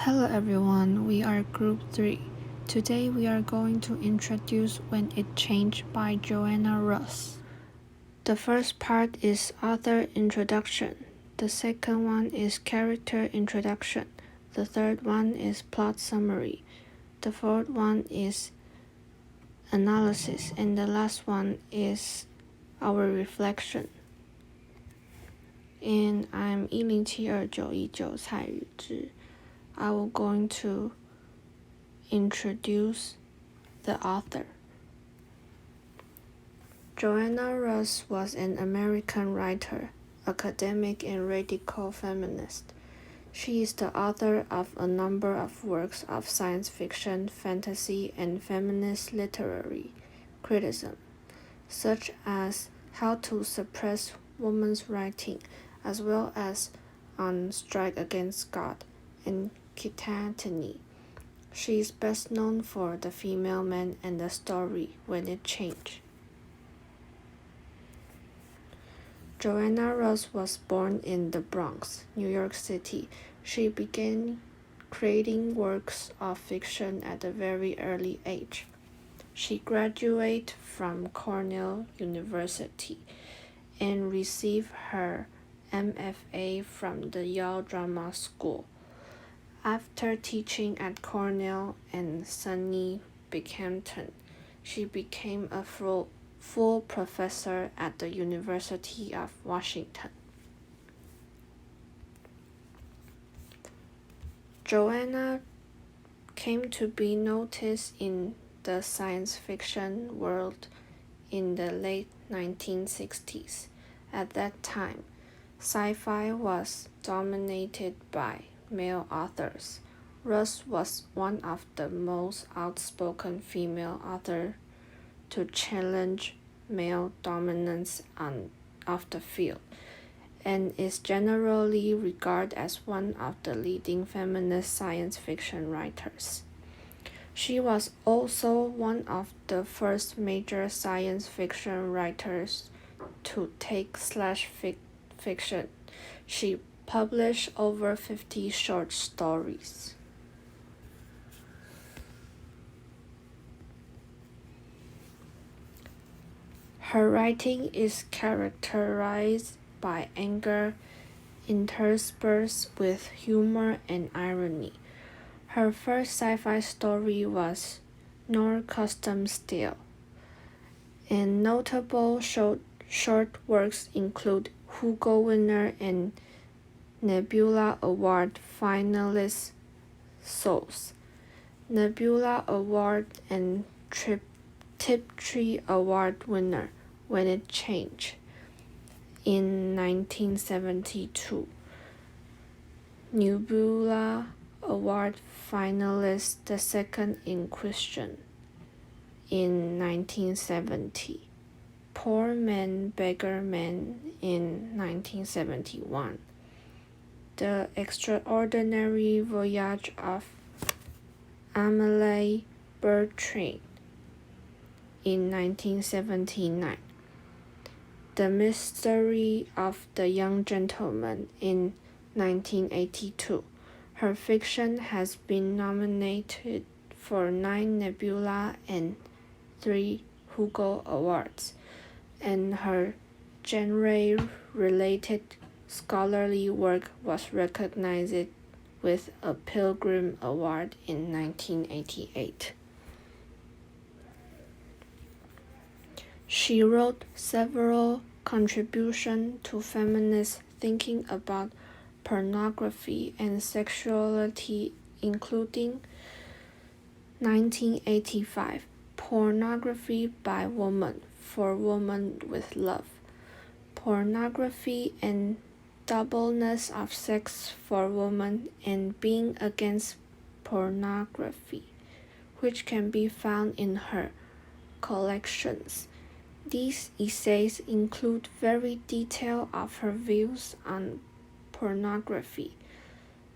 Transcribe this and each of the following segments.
Hello everyone, we are Group 3. Today we are going to introduce When It Changed by Joanna Russ. The first part is author introduction. The second one is character introduction. The third one is plot summary. The fourth one is analysis. And the last one is our reflection. And I'm1072919蔡宇智. I will going to introduce the author. Joanna Russ was an American writer, academic, and radical feminist. She is the author of a number of works of science fiction, fantasy, and feminist literary criticism, such as How to Suppress Women's Writing, as well as On Strike Against God and Kittatinny. She is best known for The Female Man and the story When It Changed. Joanna Russ was born in the Bronx, New York City. She began creating works of fiction at a very early age. She graduated from Cornell University and received her MFA from the Yale Drama School. After teaching at Cornell and SUNY Binghamton, she became a full professor at the University of Washington. Joanna came to be noticed in the science fiction world in the late 1960s. At that time, sci-fi was dominated by male authors. Russ was one of the most outspoken female authors to challenge male dominance of the field, and is generally regarded as one of the leading feminist science fiction writers. She was also one of the first major science fiction writers to take slash fiction. She published over 50 short stories. Her writing is characterized by anger interspersed with humor and irony. Her first sci-fi story was Nor Custom Steel, and notable short works include Hugo winner and Nebula Award finalist Souls, Nebula Award and Tiptree Award winner When It Changed in 1972, Nebula Award finalist The Second Inquisition in 1970, Poor Man, Beggar Man in 1971, The Extraordinary Voyage of Amélie Bertrand in 1979, The Mystery of the Young Gentleman in 1982. Her fiction has been nominated for 9 Nebula and 3 Hugo Awards, and her genre-related scholarly work was recognized with a Pilgrim Award in 1988. She wrote several contributions to feminist thinking about pornography and sexuality, including 1985, Pornography by Woman for Women with Love, Pornography and Doubleness of Sex for Women and Being Against Pornography, which can be found in her collections. These essays include very detail of her views on pornography.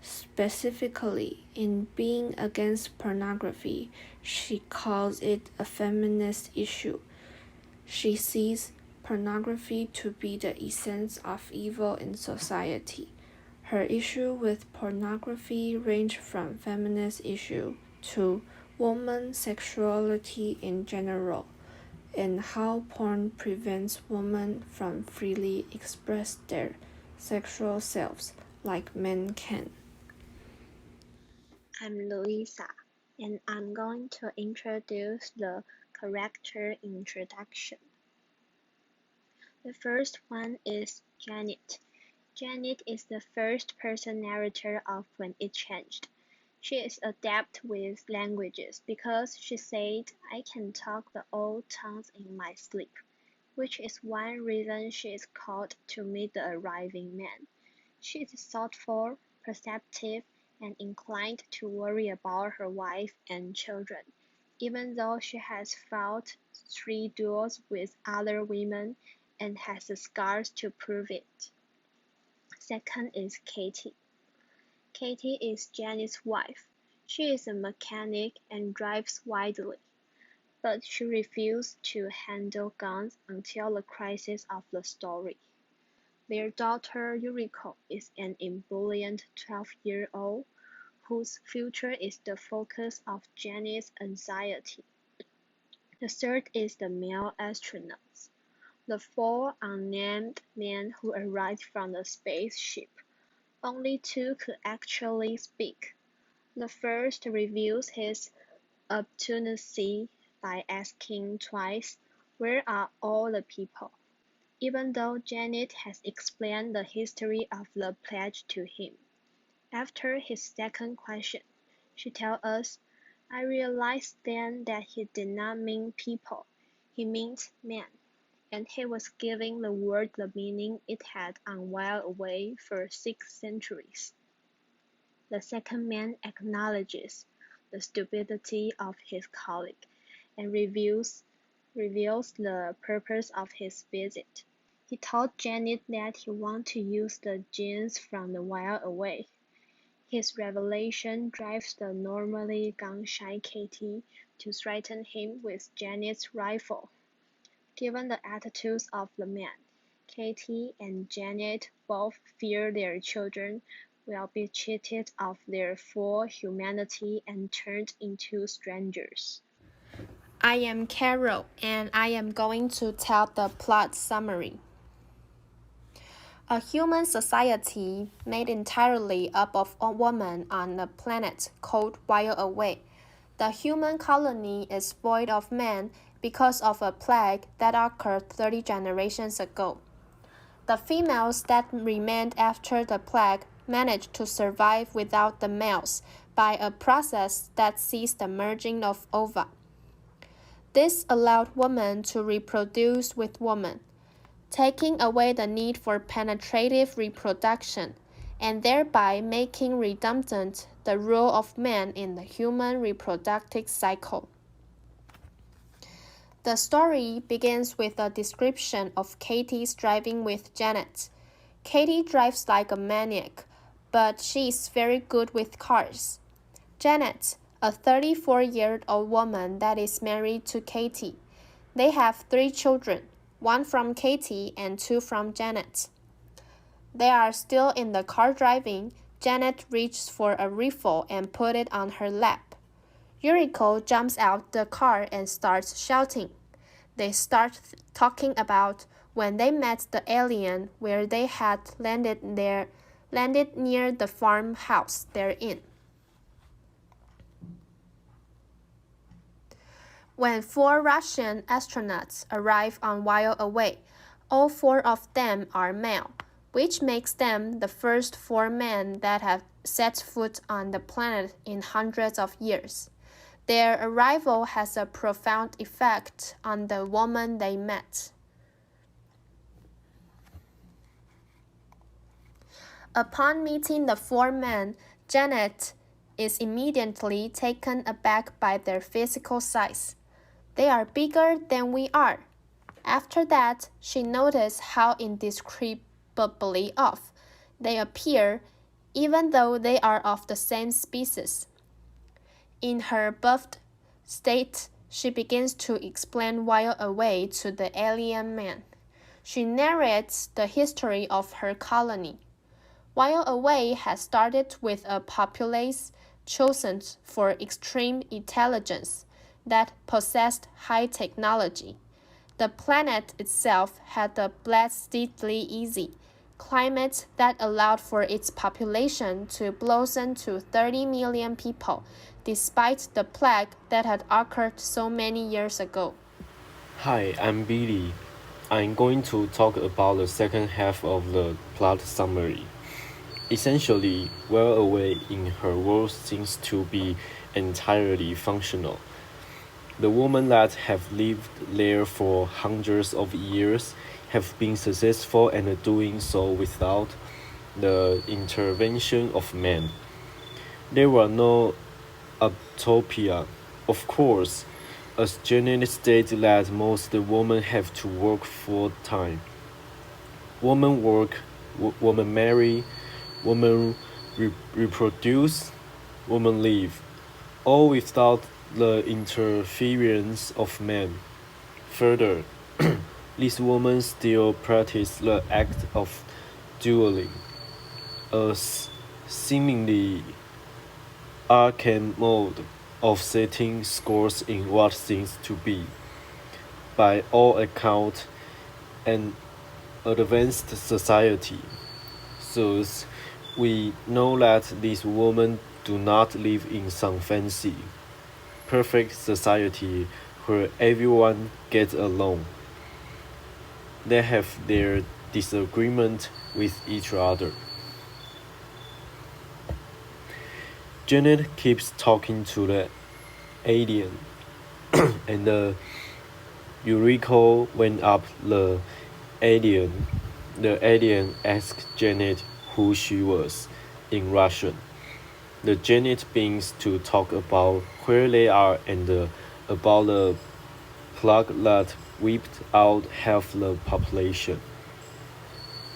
Specifically, in Being Against Pornography, she calls it a feminist issue. She sees pornography to be the essence of evil in society. Her issue with pornography range from feminist issue to woman sexuality in general, and how porn prevents women from freely express their sexual selves like men can. I'm Louisa, and I'm going to introduce the character introduction. The first one is Janet. Janet is the first person narrator of When It Changed. She is adept with languages because she said, I can talk the old tongues in my sleep, which is one reason she is called to meet the arriving man. She is thoughtful, perceptive, and inclined to worry about her wife and children, even though she has fought 3 duels with other women and has the scars to prove it. Second is Katie. Katie is Janet's wife. She is a mechanic and drives widely, but she refuses to handle guns until the crisis of the story. Their daughter Yuriko is an ebullient 12-year-old whose future is the focus of Janet's anxiety. The third is the male astronauts, the 4 unnamed men who arrived from the spaceship. Only 2 could actually speak. The first reveals his obstinacy by asking twice, "Where are all the people?" even though Janet has explained the history of the pledge to him. After his second question, she tells us, "I realized then that he did not mean people, he meant men, and he was giving the word the meaning it had on While Away for 6 centuries." The second man acknowledges the stupidity of his colleague and reveals the purpose of his visit. He told Janet that he wanted to use the genes from the While Away. His revelation drives the normally gun-shy Katie to threaten him with Janet's rifle. Given the attitudes of the men, Katie and Janet both fear their children will be cheated of their full humanity and turned into strangers. I am Carol, and I am going to tell the plot summary. A human society made entirely up of women on a planet called While Away. The human colony is void of men because of a plague that occurred 30 generations ago. The females that remained after the plague managed to survive without the males by a process that sees the merging of ova. This allowed women to reproduce with women, taking away the need for penetrative reproduction, and thereby making redundant the role of man in the human reproductive cycle. The story begins with a description of Katie's driving with Janet. Katie drives like a maniac, but she is very good with cars. Janet, a 34-year-old woman that is married to Katie. They have 3 children, 1 from Katie and 2 from Janet. They are still in the car driving. Janet reaches for a rifle and put it on her lap. Yuriko jumps out the car and starts shouting. They start talking about when they met the alien where they had landed near the farmhouse they're in. When 4 Russian astronauts arrive on While Away, all 4 of them are male, which makes them the first 4 men that have set foot on the planet in hundreds of years. Their arrival has a profound effect on the woman they met. Upon meeting the 4 men, Janet is immediately taken aback by their physical size. They are bigger than we are. After that, she noticed how indescribably off they appear, even though they are of the same species. In her buffed state, she begins to explain While Away to the alien man. She narrates the history of her colony. While Away has started with a populace chosen for extreme intelligence that possessed high technology. The planet itself had a blessedly easy climate that allowed for its population to blossom to 30 million people, despite the plague that had occurred so many years ago. Hi, I'm Billy. I'm going to talk about the second half of the plot summary. Essentially, Well Away in her world seems to be entirely functional. The women that have lived there for hundreds of years have been successful and doing so without the intervention of man. There were no utopia. Of course, as Janet stated that most women have to work full time. Women work, women marry, women reproduce, women live, all without the interference of men. Further, these women still practice the act of dueling, a seemingly arcane mode of setting scores in what seems to be, by all accounts, an advanced society. Thus, we know that these women do not live in some fancy, perfect society where everyone gets along. They have their disagreement with each other. Janet keeps talking to the alien, and you recall when up the alien asked Janet who she was in Russian. The Janet begins to talk about where they are and about the plague that wiped out half the population.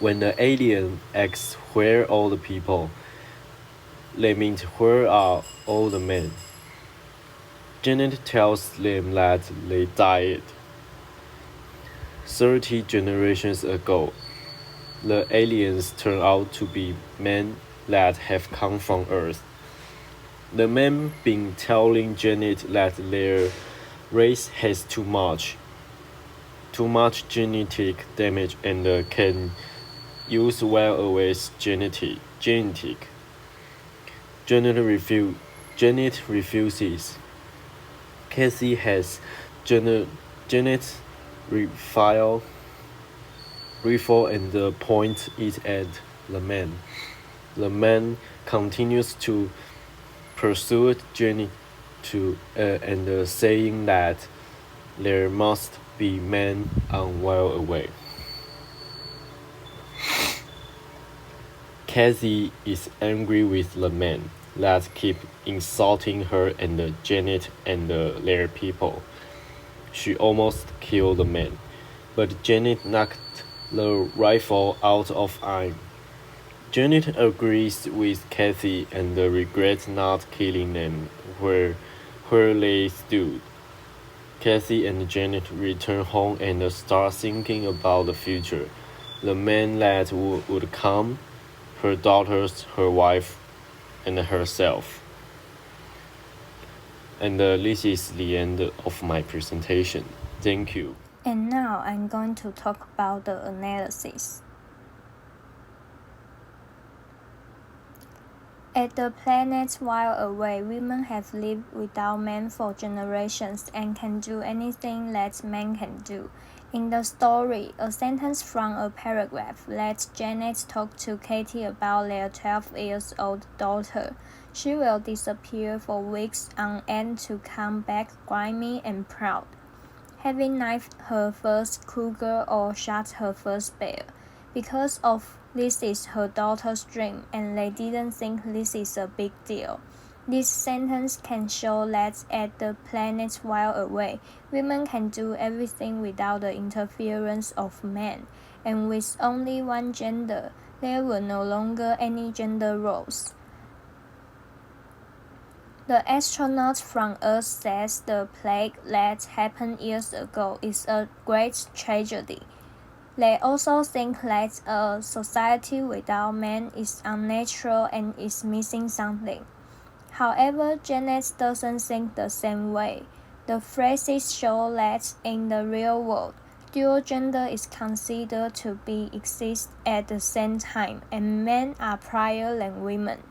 When the alien asks where all the people, they mean where are all the men. Janet tells them that they died 30 generations ago. The aliens turn out to be men that have come from Earth. The men been telling Janet that their race has too much genetic damage and can use Well Away's genetic. Janet refuses. Kathy has Janet rifle and points it at the man. The man continues to pursue Janet and saying that there must be men on Well Away. Kathy is angry with the men that keep insulting her and Janet and their people. She almost killed the men, but Janet knocked the rifle out of aim. Janet agrees with Kathy and regrets not killing them where they stood. Kathy and Janet return home and start thinking about the future, the men that would come, her daughters, her wife, and herself. And this is the end of my presentation. Thank you. And now I'm going to talk about the analysis. At the planet Well Away, women have lived without men for generations and can do anything that men can do. In the story, a sentence from a paragraph lets Janet talk to Katie about their 12-year-old daughter. She will disappear for weeks on end to come back grimy and proud, having knifed her first cougar or shot her first bear. Because of this is her daughter's dream, and they didn't think this is a big deal. This sentence can show that at the planet Well Away, women can do everything without the interference of men, and with only one gender, there were no longer any gender roles. The astronaut from Earth says the plague that happened years ago is a great tragedy. They also think that a society without men is unnatural and is missing something. However, Janet doesn't think the same way. The phrases show that in the real world, dual gender is considered to be exist at the same time, and men are prior than women.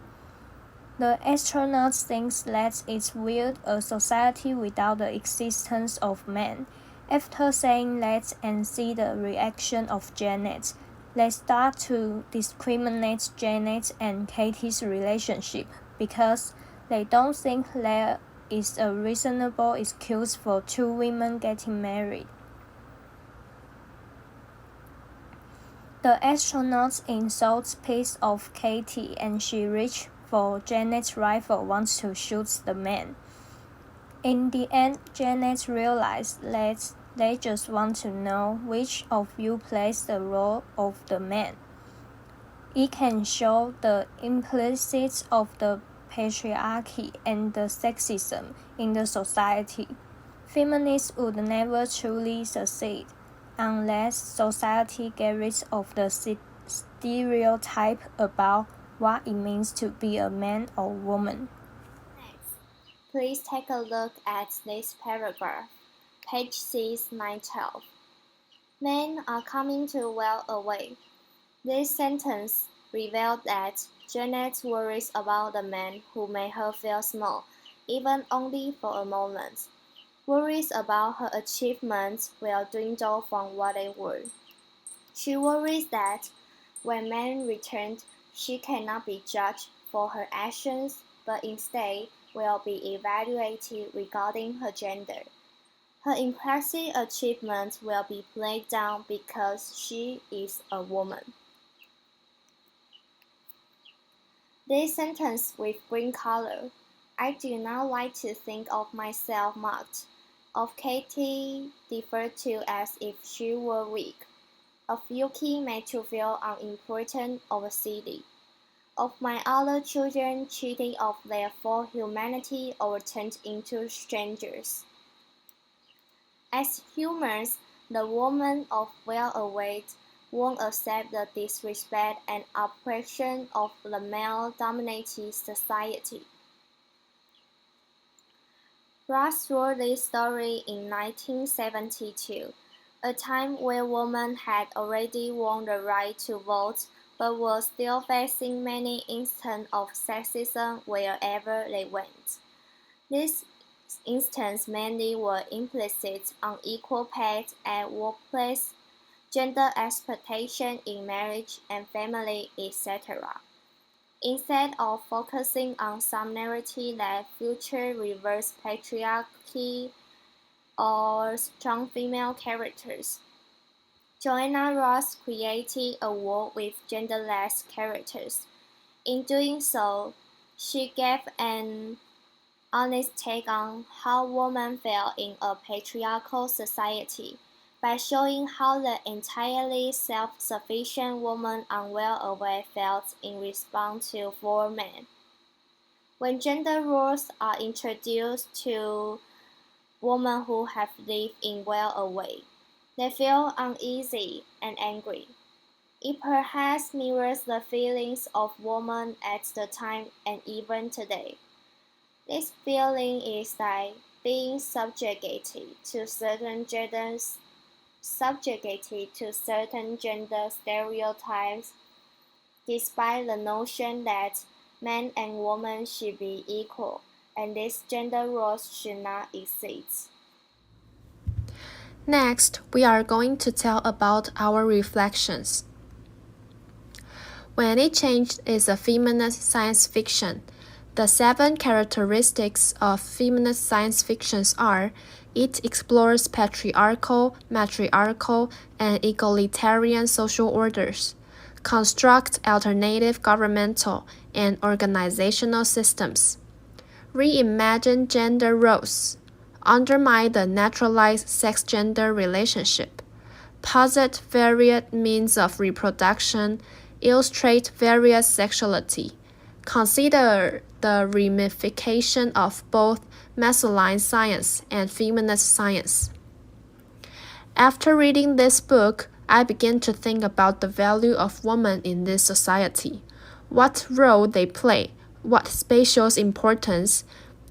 The astronaut thinks that it's weird a society without the existence of men. After saying that and see the reaction of Janet, they start to discriminate Janet and Katie's relationship because they don't think there is a reasonable excuse for two women getting married. The astronaut insults piece of Katie and she reaches for Janet's rifle wants to shoot the man. In the end, Janet realized that they just want to know which of you plays the role of the man. It can show the implicit of the patriarchy and the sexism in the society. Feminists would never truly succeed unless society gets rid of the stereotype about what it means to be a man or woman. Next, please take a look at this paragraph, page 6, line 12. Men are coming to well away. This sentence revealed that Janet worries about the men who made her feel small, even only for a moment. Worries about her achievements will dwindle from what they were. She worries that when men return, she cannot be judged for her actions, but instead will be evaluated regarding her gender. Her impressive achievements will be played down because she is a woman. This sentence with green color. I do not like to think of myself marked. Of Katie referred to as if she were weak. Of Yuki made to feel unimportant or silly. Of my other children cheating of their full humanity or turned into strangers. As humans, the woman of well-aware won't accept the disrespect and oppression of the male-dominated society. Ross wrote this story in 1972, a time where women had already won the right to vote but were still facing many instances of sexism wherever they went. These instances mainly were implicit unequal pay at workplace, gender expectation in marriage and family, etc. Instead of focusing on some narrative that feature reverse patriarchy or strong female characters, Joanna Ross created a world with genderless characters. In doing so, she gave an honest take on how women feel in a patriarchal society by showing how the entirely self-sufficient woman unwell aware felt in response to four men. When gender roles are introduced to women who have lived in well away, they feel uneasy and angry. It perhaps mirrors the feelings of women at the time and even today. This feeling is like being subjugated to certain gender stereotypes, despite the notion that men and women should be equal, and these gender roles should not exist. Next, we are going to tell about our reflections. When Any Change is a feminist science fiction. The 7 characteristics of feminist science fiction are: it explores patriarchal, matriarchal, and egalitarian social orders, constructs alternative governmental and organizational systems, reimagine gender roles, undermine the naturalized sex-gender relationship, posit varied means of reproduction, illustrate various sexuality, consider the ramification of both masculine science and feminist science. After reading this book, I began to think about the value of women in this society, what role they play, what spatial importance,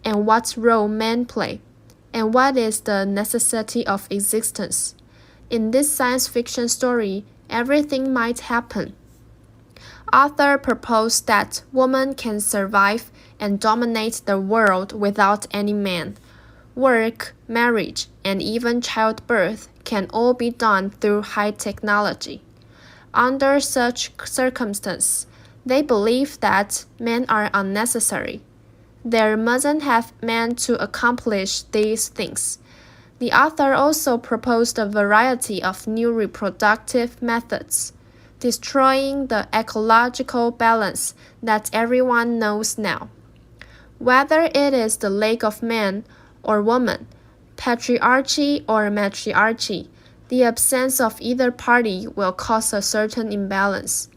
and what role men play, and what is the necessity of existence. In this science fiction story, everything might happen. Arthur proposed that women can survive and dominate the world without any man. Work, marriage, and even childbirth can all be done through high technology. Under such circumstances, they believe that men are unnecessary. There mustn't have men to accomplish these things. The author also proposed a variety of new reproductive methods, destroying the ecological balance that everyone knows now. Whether it is the lack of man or woman, patriarchy or matriarchy, the absence of either party will cause a certain imbalance.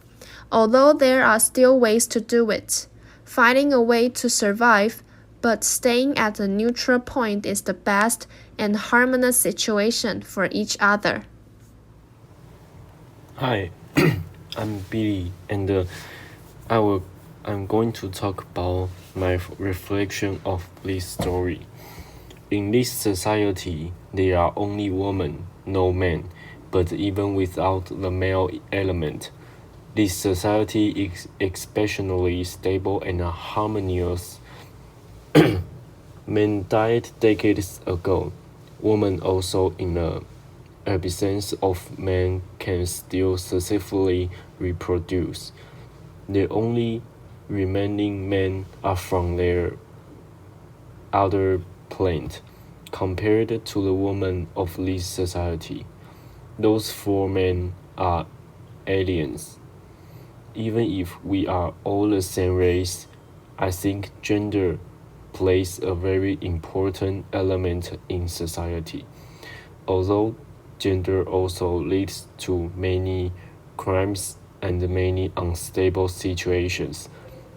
Although there are still ways to do it, finding a way to survive but staying at a neutral point is the best and harmonious situation for each other. Hi, I'm Billy, and I'm going to talk about my reflection of this story. In this society, there are only women, no men. But even without the male element, this society is exceptionally stable and harmonious. Men died decades ago. Women also in the absence of men can still successfully reproduce. The only remaining men are from their other planet. Compared to the women of this society, those four men are aliens. Even if we are all the same race, I think gender plays a very important element in society. Although gender also leads to many crimes and many unstable situations,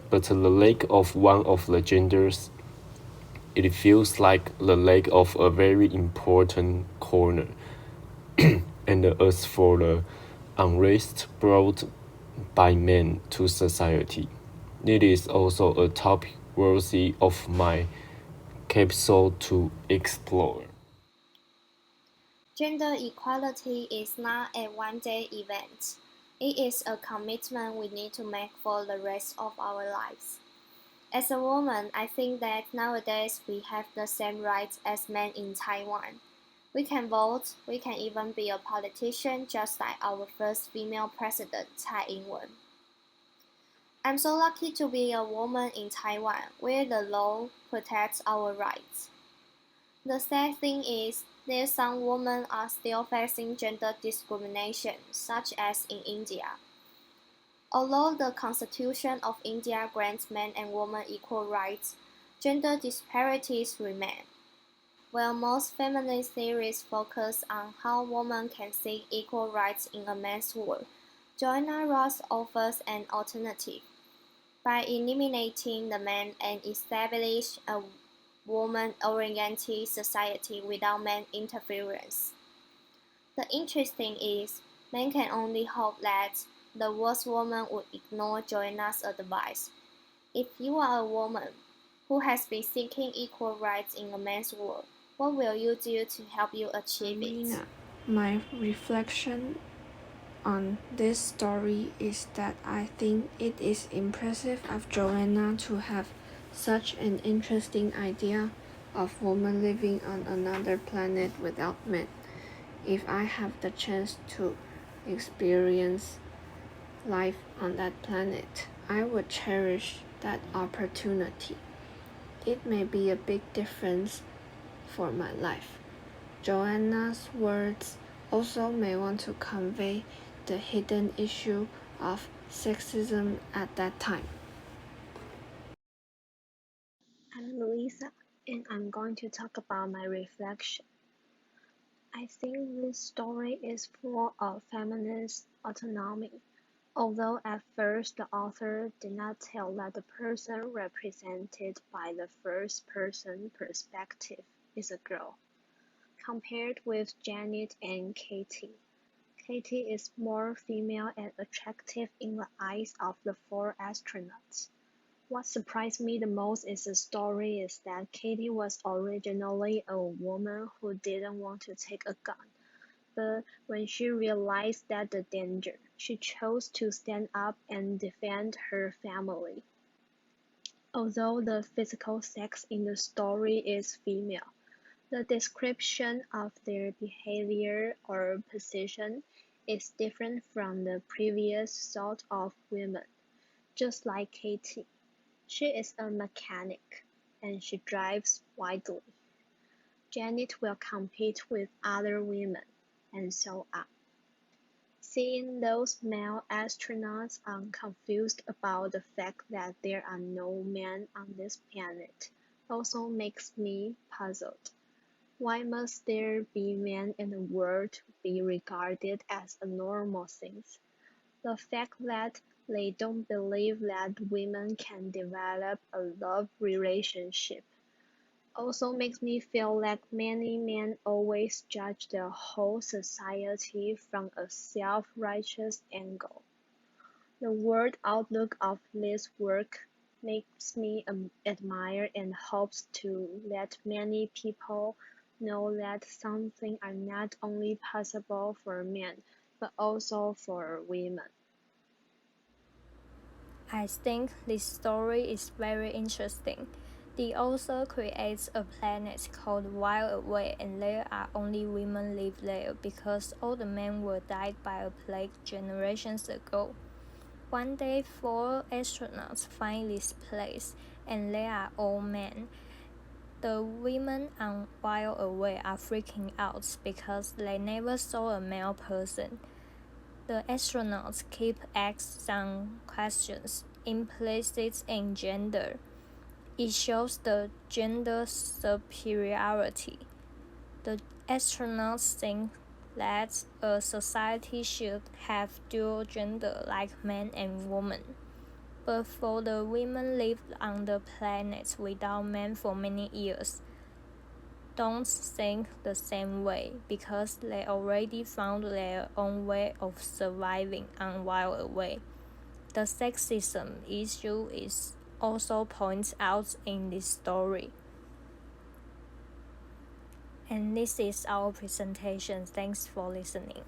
but the lack of one of the genders, it feels like the lack of a very important corner. And as for the unrest brought by men to society, it is also a topic worthy of my capsule to explore. Gender equality is not a one-day event. It is a commitment we need to make for the rest of our lives. As a woman, I think that nowadays we have the same rights as men in Taiwan. We can vote, we can even be a politician just like our first female president, Tsai Ing-wen. I'm so lucky to be a woman in Taiwan, where the law protects our rights. The sad thing is, there some women are still facing gender discrimination, such as in India. Although the Constitution of India grants men and women equal rights, gender disparities remain. While most feminist theories focus on how women can seek equal rights in a man's world, Joanna Ross offers an alternative. By eliminating the man and establish a woman-oriented society without man interference. The interesting is, men can only hope that the worst woman would ignore Joanna's advice. If you are a woman who has been seeking equal rights in a man's world, what will you do to help you achieve it? My reflection on this story is that I think it is impressive of Joanna to have such an interesting idea of women living on another planet without men. If I have the chance to experience life on that planet, I would cherish that opportunity. It may be a big difference for my life. Joanna's words also may want to convey the hidden issue of sexism at that time. I'm Louisa, and I'm going to talk about my reflection. I think this story is full of feminist autonomy, although at first the author did not tell that the person represented by the first-person perspective is a girl. Compared with Janet and Katie, Katie is more female and attractive in the eyes of the 4 astronauts. What surprised me the most in the story is that Katie was originally a woman who didn't want to take a gun, but when she realized that the danger, she chose to stand up and defend her family. Although the physical sex in the story is female, the description of their behavior or position is different from the previous sort of women. Just like Katie, she is a mechanic, and she drives widely. Janet will compete with other women, and so on. Seeing those male astronauts confused about the fact that there are no men on this planet also makes me puzzled. Why must there be men in the world to be regarded as a normal thing? The fact that they don't believe that women can develop a love relationship also makes me feel like many men always judge the whole society from a self-righteous angle. The world outlook of this work makes me admire and hopes to let many people know that some things are not only possible for men, but also for women. I think this story is very interesting. The author creates a planet called Wild Away, and there are only women live there because all the men were died by a plague generations ago. One day 4 astronauts find this place, and they are all men. The women on Wild Away are freaking out because they never saw a male person. The astronauts keep asking some questions implicit in gender. It shows the gender superiority. The astronauts think that a society should have dual gender like men and women. But for the women lived on the planet without men for many years, don't think the same way because they already found their own way of surviving on Wild Away. The sexism issue is also pointed out in this story. And this is our presentation. Thanks for listening.